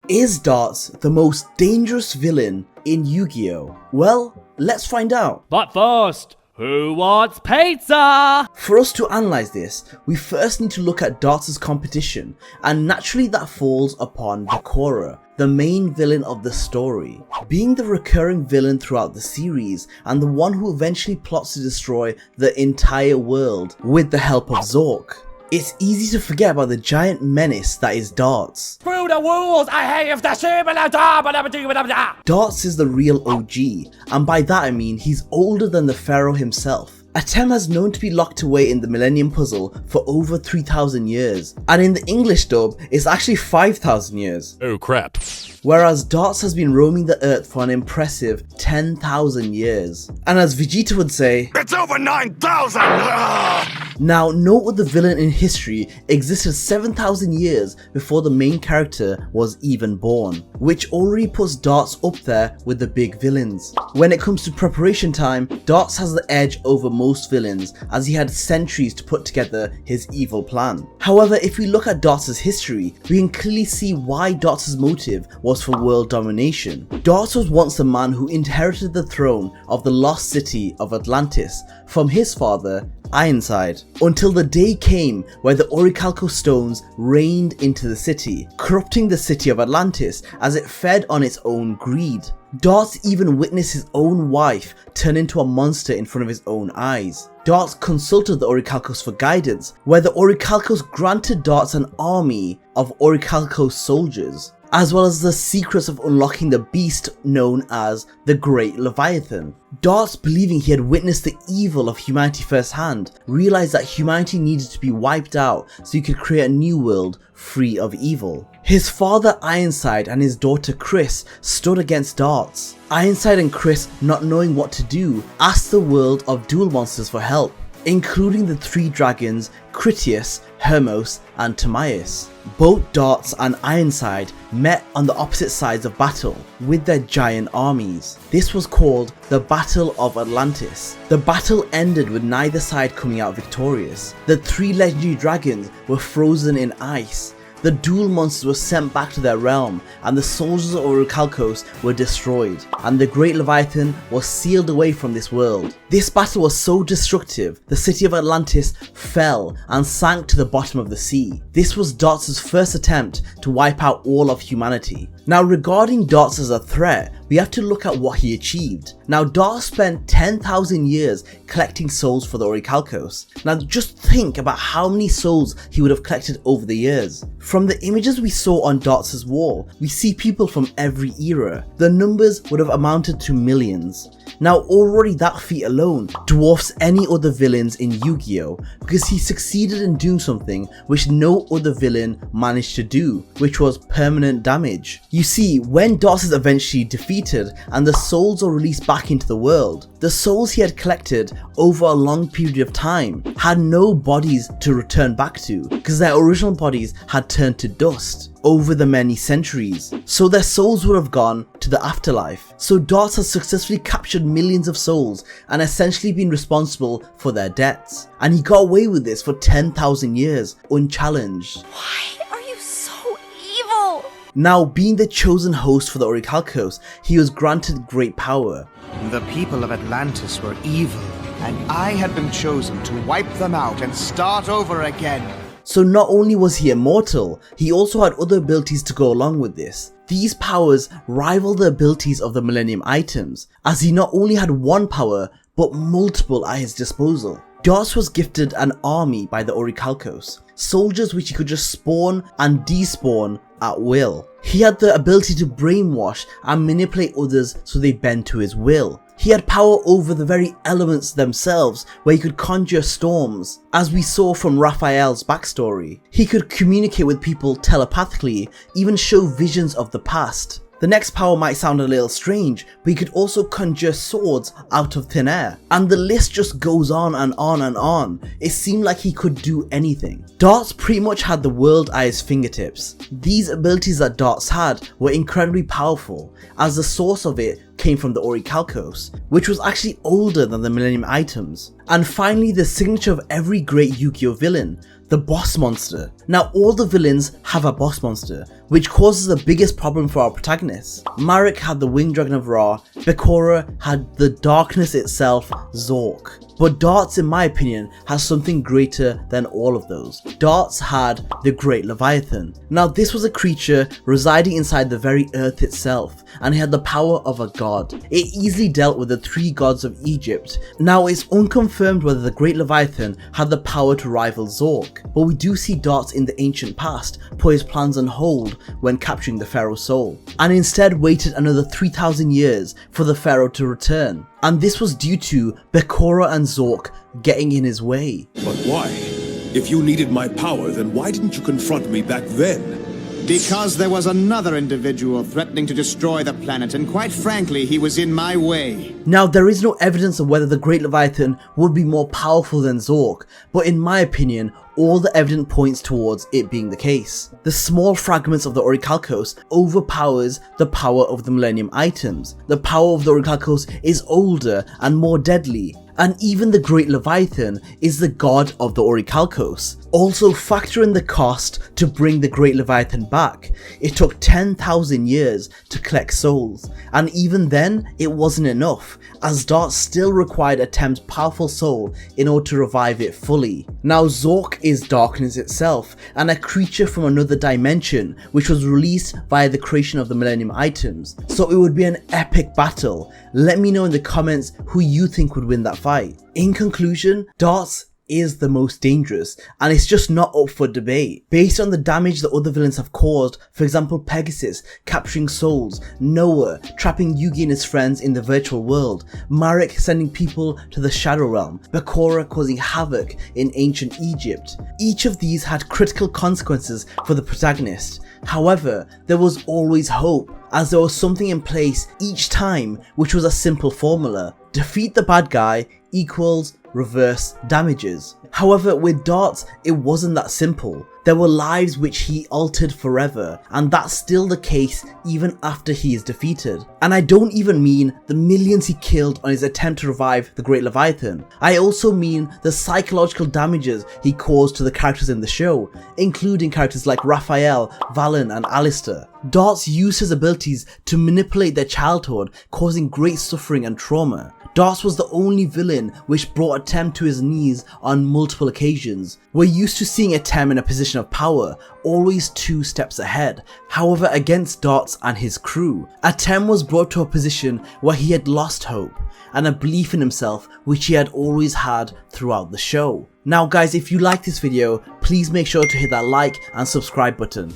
Is Dartz the most dangerous villain in Yu-Gi-Oh? Well, let's find out. But first, who wants pizza? For us to analyse this, we first need to look at Dartz's competition, and naturally that falls upon Bakura, the main villain of the story. Being the recurring villain throughout the series, and the one who eventually plots to destroy the entire world with the help of Zork. It's easy to forget about the giant menace that is Dartz. Through the rules, I have the Dartz is the real OG, and by that I mean he's older than the Pharaoh himself. Atem has known to be locked away in the Millennium Puzzle for over 3,000 years, and in the English dub, it's actually 5,000 years. Oh crap. Whereas Dartz has been roaming the earth for an impressive 10,000 years. And as Vegeta would say, It's over 9,000! Now, no other villain in history existed 7,000 years before the main character was even born, which already puts Dartz up there with the big villains. When it comes to preparation time, Dartz has the edge over most villains as he had centuries to put together his evil plan. However, if we look at Dartz's history, we can clearly see why Dartz's motive was for world domination. Dartz was once the man who inherited the throne of the lost city of Atlantis from his father, Ironside, until the day came where the Orichalcos stones rained into the city, corrupting the city of Atlantis as it fed on its own greed. Dartz even witnessed his own wife turn into a monster in front of his own eyes. Dartz consulted the Orichalcos for guidance, where the Orichalcos granted Dartz an army of Orichalcos soldiers, as well as the secrets of unlocking the beast known as the Great Leviathan. Dartz, believing he had witnessed the evil of humanity firsthand, realized that humanity needed to be wiped out so he could create a new world free of evil. His father Ironside and his daughter Chris stood against Dartz. Ironside and Chris, not knowing what to do, asked the world of duel monsters for help, including the three dragons Critias, Hermos and Timaeus. Both Dartz and Ironside met on the opposite sides of battle with their giant armies. This was called the Battle of Atlantis. The battle ended with neither side coming out victorious. The three legendary dragons were frozen in ice. The duel monsters were sent back to their realm, and the soldiers of Orichalcos were destroyed, and the Great Leviathan was sealed away from this world. This battle was so destructive, the city of Atlantis fell and sank to the bottom of the sea. This was Dartz's first attempt to wipe out all of humanity. Now, regarding Dartz as a threat, we have to look at what he achieved. Now, Dartz spent 10,000 years collecting souls for the Orichalcos. Now, just think about how many souls he would have collected over the years. From the images we saw on Dartz's wall, we see people from every era. The numbers would have amounted to millions. Now, already that feat alone dwarfs any other villains in Yu-Gi-Oh! Because he succeeded in doing something which no other villain managed to do, which was permanent damage. You see, when Dartz is eventually defeated and the souls are released back into the world, the souls he had collected over a long period of time had no bodies to return back to, because their original bodies had turned to dust over the many centuries, so their souls would have gone to the afterlife. So Dartz has successfully captured millions of souls and essentially been responsible for their deaths, and he got away with this for 10,000 years unchallenged. Why are you so evil? Now, being the chosen host for the Orichalcos, he was granted great power. The people of Atlantis were evil, and I had been chosen to wipe them out and start over again. So not only was he immortal, he also had other abilities to go along with this. These powers rival the abilities of the Millennium items, as he not only had one power, but multiple at his disposal. Dartz was gifted an army by the Orichalcos, soldiers which he could just spawn and despawn at will. He had the ability to brainwash and manipulate others so they bend to his will. He had power over the very elements themselves, where he could conjure storms, as we saw from Raphael's backstory. He could communicate with people telepathically, even show visions of the past. The next power might sound a little strange, but he could also conjure swords out of thin air. And the list just goes on and on and on. It seemed like he could do anything. Dartz pretty much had the world at his fingertips. These abilities that Dartz had were incredibly powerful, as the source of it came from the Orichalcos, which was actually older than the Millennium items. And finally, the signature of every great Yu-Gi-Oh villain, the boss monster. Now all the villains have a boss monster, which causes the biggest problem for our protagonists. Marek had the winged dragon of Ra, Bakura had the darkness itself, Zork. But Dartz, in my opinion, has something greater than all of those. Dartz had the Great Leviathan. Now this was a creature residing inside the very earth itself, and it had the power of a god. It easily dealt with the 3 gods of Egypt. Now it's unconfirmed whether the Great Leviathan had the power to rival Zork, but we do see Dartz in the ancient past put his plans on hold when capturing the Pharaoh's soul, and instead waited another 3,000 years for the Pharaoh to return. And this was due to Bakura and Zork getting in his way. But why? If you needed my power, then why didn't you confront me back then? Because there was another individual threatening to destroy the planet, and quite frankly, he was in my way. Now there is no evidence of whether the Great Leviathan would be more powerful than Zork, but in my opinion, all the evidence points towards it being the case. The small fragments of the Orichalcos overpowers the power of the Millennium items. The power of the Orichalcos is older and more deadly, and even the Great Leviathan is the god of the Orichalcos. Also factor in the cost to bring the Great Leviathan back. It took 10,000 years to collect souls, and even then it wasn't enough, as Dartz still required a 10th powerful soul in order to revive it fully. Now Zork is darkness itself, and a creature from another dimension which was released via the creation of the Millennium items, so it would be an epic battle. Let me know in the comments who you think would win that fight. In conclusion, Dartz is the most dangerous, and it's just not up for debate. Based on the damage that other villains have caused, for example Pegasus capturing souls, Noah trapping Yugioh and his friends in the virtual world, Marek sending people to the Shadow Realm, Bakura causing havoc in ancient Egypt. Each of these had critical consequences for the protagonist. However, there was always hope, as there was something in place each time, which was a simple formula. Defeat the bad guy equals reverse damages. However, with Dartz, it wasn't that simple. There were lives which he altered forever, and that's still the case even after he is defeated. And I don't even mean the millions he killed on his attempt to revive the Great Leviathan. I also mean the psychological damages he caused to the characters in the show, including characters like Raphael, Valen and Alistair. Dartz used his abilities to manipulate their childhood, causing great suffering and trauma. Dartz was the only villain which brought Atem to his knees on multiple occasions. We're used to seeing Atem in a position of power, always 2 steps ahead. However, against Dartz and his crew, Atem was brought to a position where he had lost hope and a belief in himself which he had always had throughout the show. Now guys, if you like this video, please make sure to hit that like and subscribe button.